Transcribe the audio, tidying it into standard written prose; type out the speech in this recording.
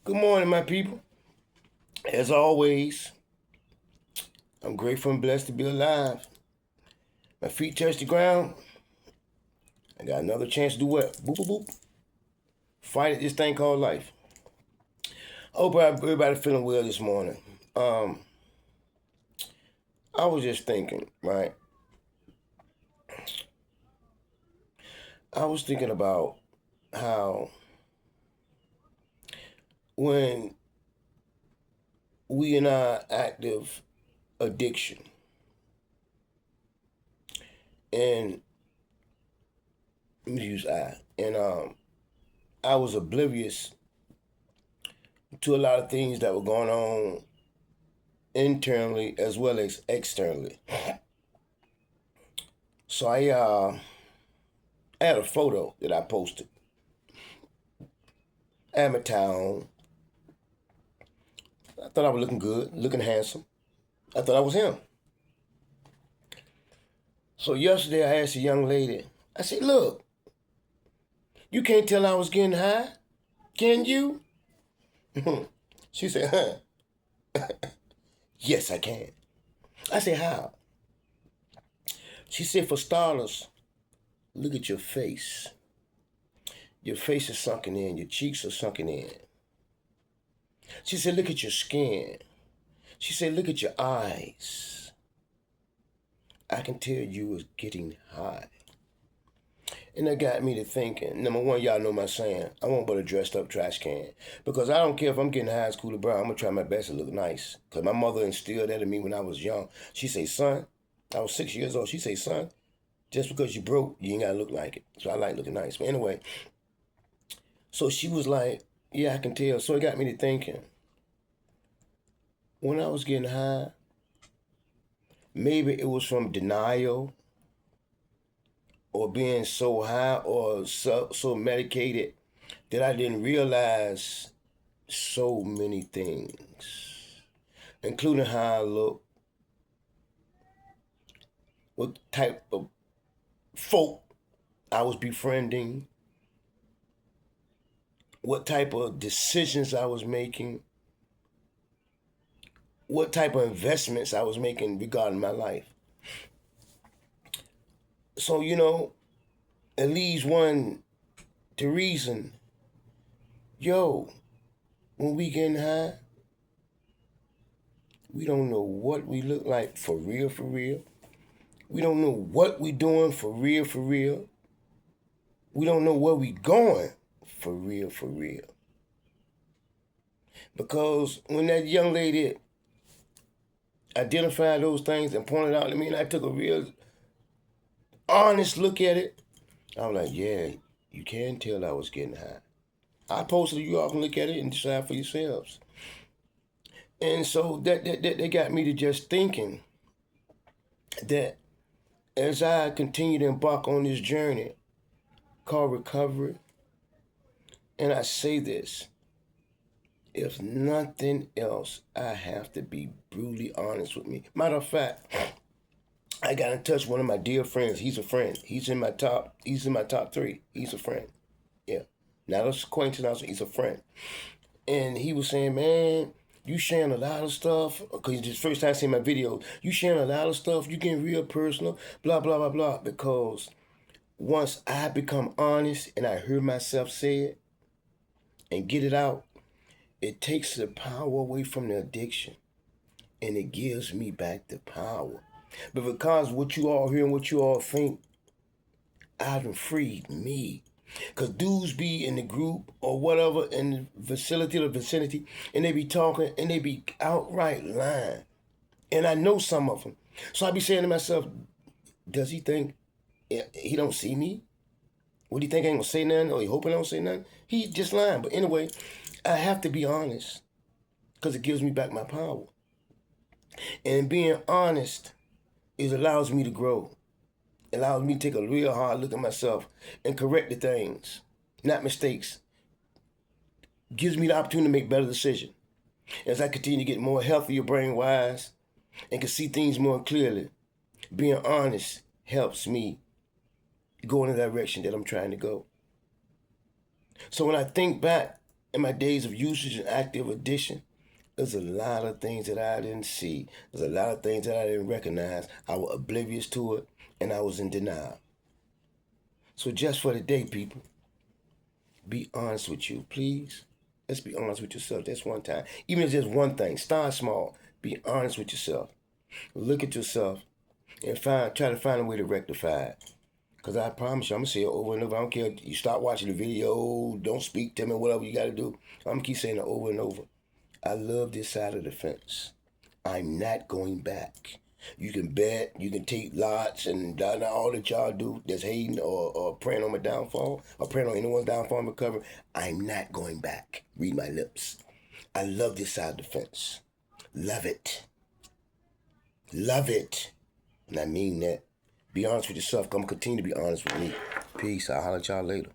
Good morning, my people. As always, I'm grateful and blessed to be alive. My feet touch the ground. I got another chance to do what? Boop, boop, boop. Fight at this thing called life. I hope everybody feeling well this morning. Um, I was just thinking, right? I was thinking about how when we in our active addiction and let me use I was oblivious to a lot of things that were going on internally as well as externally. So I had a photo that I posted. I had my town. I thought I was looking good, looking handsome. I thought I was him. So yesterday I asked a young lady, I said, look, you can't tell I was getting high, can you? She said, yes, I can. I said, how? She said, for starters, look at your face. Your face is sunken in, your cheeks are sunken in. She said, look at your skin. She said, look at your eyes. I can tell you was getting high. And that got me to thinking, number one, y'all know my saying, I want but a dressed up trash can. Because I don't care if I'm getting high as Cooler Brown, I'm going to try my best to look nice. Because my mother instilled that in me when I was young. She say, son, I was 6 years old. She say, son, just because you broke, you ain't got to look like it. So I like looking nice. But anyway, so she was like, yeah, I can tell. So it got me to thinking, when I was getting high, maybe it was from denial or being so high or so medicated that I didn't realize so many things, including how I look, what type of folk I was befriending, what type of decisions I was making, what type of investments I was making regarding my life. So, it leads one to reason, yo, when we getting high, we don't know what we look like for real, for real. We don't know what we doing for real, for real. We don't know where we going for real, for real. Because when that young lady identified those things and pointed out to me, and I took a real honest look at it, I was like, yeah, you can tell I was getting high. I posted it, you all can look at it and decide for yourselves. And so that got me to just thinking that as I continue to embark on this journey called recovery, and I say this, if nothing else, I have to be brutally honest with me. Matter of fact, I got in touch with one of my dear friends. He's a friend. He's in my top. He's in my top three. He's a friend. Yeah, not a acquaintance. He's a friend. And he was saying, man, you sharing a lot of stuff. Because it's the first time I seen my video. You sharing a lot of stuff. You getting real personal. Blah blah blah blah. Because once I become honest and I hear myself say it and get it out, it takes the power away from the addiction and it gives me back the power. But because what you all hear and what you all think, I've freed me. Because dudes be in the group or whatever in the facility or vicinity and they be talking and they be outright lying. And I know some of them. So I be saying to myself, does he think he don't see me? What do you think I ain't gonna say nothing? Or he hoping I don't say nothing? He just lying. But anyway, I have to be honest because it gives me back my power. And being honest, it allows me to grow. It allows me to take a real hard look at myself and correct the things, not mistakes. Gives me the opportunity to make better decisions. As I continue to get more healthier brain wise and can see things more clearly, being honest helps me go in the direction that I'm trying to go. So when I think back in my days of usage and active addiction, there's a lot of things that I didn't see. There's a lot of things that I didn't recognize. I was oblivious to it, and I was in denial. So just for the day, people, be honest with you, please. Let's be honest with yourself. Just one time. Even if it's just one thing, start small. Be honest with yourself. Look at yourself and try to find a way to rectify it. Because I promise you, I'm going to say it over and over. I don't care. You start watching the video, don't speak to me, whatever you got to do. I'm going to keep saying it over and over. I love this side of the fence. I'm not going back. You can bet, you can take lots, and all that y'all do that's hating or praying on my downfall, or praying on anyone's downfall and recovery. I'm not going back. Read my lips. I love this side of the fence. Love it. Love it. And I mean that. Be honest with yourself. I'm going to continue to be honest with me. Peace. I'll holler at y'all later.